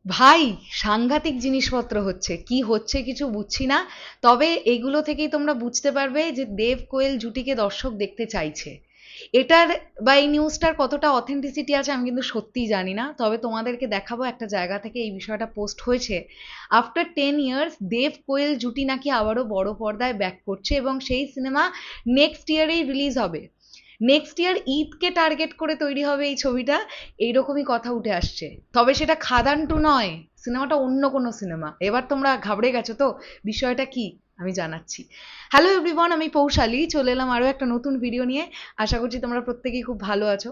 ভাই, সাংঘাতিক জিনিসপত্র হচ্ছে, কি হচ্ছে কিছু বুঝছি না। তবে এগুলো থেকেই তোমরা বুঝতে পারবে যে দেব কোয়েল জুটিকে দর্শক দেখতে চাইছে। এটার বা এই নিউজটার কতটা অথেন্টিসিটি আছে আমি কিন্তু সত্যিই জানি না, তবে তোমাদেরকে দেখাবো একটা জায়গা থেকে এই বিষয়টা পোস্ট হয়েছে। আফটার 10 ইয়ার্স দেব কোয়েল জুটি নাকি আবারও বড় পর্দায় ব্যাক করছে এবং সেই সিনেমা নেক্সট ইয়ারেই রিলিজ হবে। নেক্সট ইয়ার ঈদকে টার্গেট করে তৈরি হবে এই ছবিটা, এইরকমই কথা উঠে আসছে। তবে সেটা খাদান টু নয়, সিনেমাটা অন্য কোনো সিনেমা। এবার তোমরা ঘাবড়ে গেছো তো, বিষয়টা কি আমি জানাচ্ছি। হ্যালো এভরিওয়ান, আমি পৌশালী, চলে এলাম আরও একটা নতুন ভিডিও নিয়ে। আশা করছি তোমরা প্রত্যেকেই খুব ভালো আছো।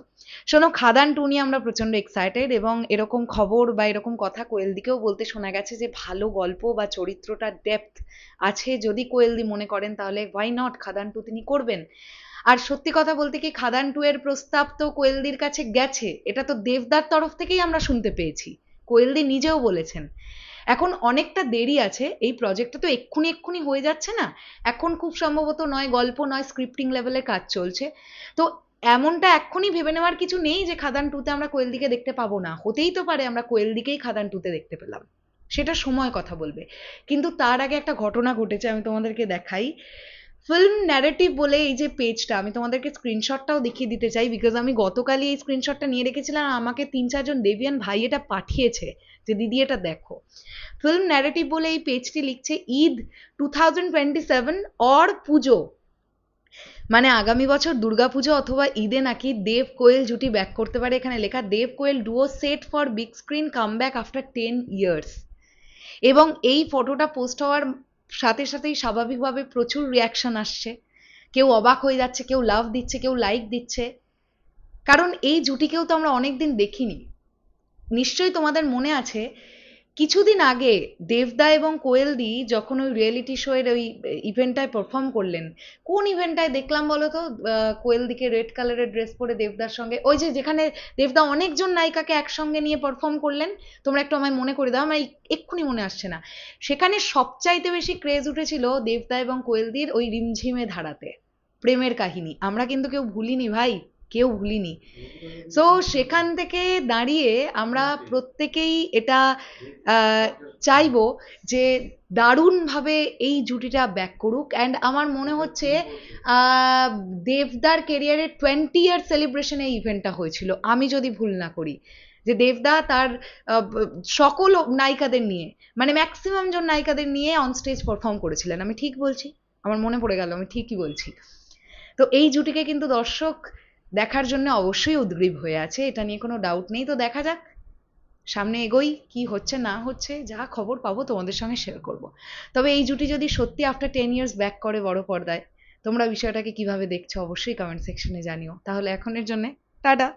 শোনো, খাদান টু নিয়ে আমরা প্রচণ্ড এক্সাইটেড, এবং এরকম খবর বা এরকম কথা কোয়েলদিকেও বলতে শোনা গেছে যে ভালো গল্প বা চরিত্রটার ডেপথ আছে যদি কোয়েলদি মনে করেন, তাহলে হোয়াই নট, খাদান টু তিনি করবেন। আর সত্যি কথা বলতে কি, খাদান টু এর প্রস্তাব তো কোয়েলদির কাছে গেছে, এটা তো দেবদার তরফ থেকেই আমরা শুনতে পেয়েছি, কোয়েলদি নিজেও বলেছেন। এখন অনেকটা দেরি আছে, এই প্রজেক্টটা তো এক্ষুনি এক্ষুনি হয়ে যাচ্ছে না। এখন খুব সম্ভবত নয় গল্প নয় স্ক্রিপ্টিং লেভেলের কাজ চলছে। তো এমনটা এক্ষুনি ভেবে নেওয়ার কিছু নেই যে খাদান টুতে আমরা কোয়েলদিকে দেখতে পাবো না, হতেই তো পারে আমরা কোয়েলদিকেই খাদান টুতে দেখতে পেলাম। সেটা সময় কথা বলবে। কিন্তু তার আগে একটা ঘটনা ঘটেছে, আমি তোমাদেরকে দেখাই। ফিল্ম ন্যারেটিভ বলে এই যে পেজটা, আমি তোমাদেরকে স্ক্রিনশটটাও দেখিয়ে দিতে চাই, বিকজ আমি গতকালই এই স্ক্রিনশটটা নিয়ে রেখেছিলাম আর আমাকে 3-4 জন দেবিয়ান ভাই এটা পাঠিয়েছে যে দিদি এটা দেখো। ফিল্ম ন্যারেটিভ বলে এই পেজটি লিখছে, ঈদ 2027 অর পুজো, মানে আগামী বছর দুর্গাপুজো অথবা ঈদে নাকি দেব কোয়েল জুটি ব্যাক করতে পারে। এখানে লেখা, Dev Koel duo set for big screen comeback after 10 years. এবং এই ফটোটা পোস্ট হওয়ার সাথে সাথেই স্বাভাবিকভাবে প্রচুর রিয়াকশন আসছে। কেউ অবাক হয়ে যাচ্ছে, কেউ লাভ দিচ্ছে, কেউ লাইক দিচ্ছে। কারণ এই জুটিকেও তো আমরা অনেকদিন দেখিনি। নিশ্চয়ই তোমাদের মনে আছে কিছুদিন আগে দেবদা এবং কোয়েলদি যখন ওই রিয়েলিটি শো এর ওই ইভেন্টটায় পারফর্ম করলেন, কোন ইভেন্টটায় দেখলাম বলো তো? কোয়েলদিকে রেড কালারের ড্রেস পরে দেবদার সঙ্গে, ওই যে যেখানে দেবদা অনেকজন নায়িকাকে একসঙ্গে নিয়ে পারফর্ম করলেন। তোমরা একটু আমায় মনে করে দাও, আমার এক্ষুনি মনে আসছে না। সেখানে সবচাইতে বেশি ক্রেজ উঠেছিল দেবদা এবং কোয়েলদির ওই রিমঝিমে ধারাতে, প্রেমের কাহিনী। আমরা কিন্তু কেউ ভুলিনি ভাই, কেউ ভুলিনি। সো সেখান থেকে দাঁড়িয়ে আমরা প্রত্যেকেই এটা আহ, চাইবো যে দারুণভাবে এই জুটিটা ব্যাক করুক। অ্যান্ড আমার মনে হচ্ছে আহ, দেবদার কেরিয়ারের 20 ইয়ার সেলিব্রেশনে এই ইভেন্টটা হয়েছিল, আমি যদি ভুল না করি। যে দেবদা তার সকল নায়িকাদের নিয়ে, মানে ম্যাক্সিমাম জন নায়িকাদের নিয়ে অন স্টেজ পারফর্ম করেছিলেন। আমি ঠিক বলছি? আমার মনে পড়ে গেল আমি ঠিকই বলছি। তো এই জুটিকে কিন্তু দর্শক দেখার জন্য অবশ্যই উদগ্রীব হয়ে আছে, এটা নিয়ে কোনো ডাউট নেই। তো দেখা যাক, সামনে এগোই, কি হচ্ছে না হচ্ছে, যা খবর পাবো তোমাদের সঙ্গে শেয়ার করব। তবে এই জুটি যদি সত্যি আফটার 10 ইয়ার্স ব্যাক করে বড় পর্দায়, তোমরা বিষয়টাকে কিভাবে দেখছো অবশ্যই কমেন্ট সেকশনে জানিও। তাহলে এখনের জন্য টাটা।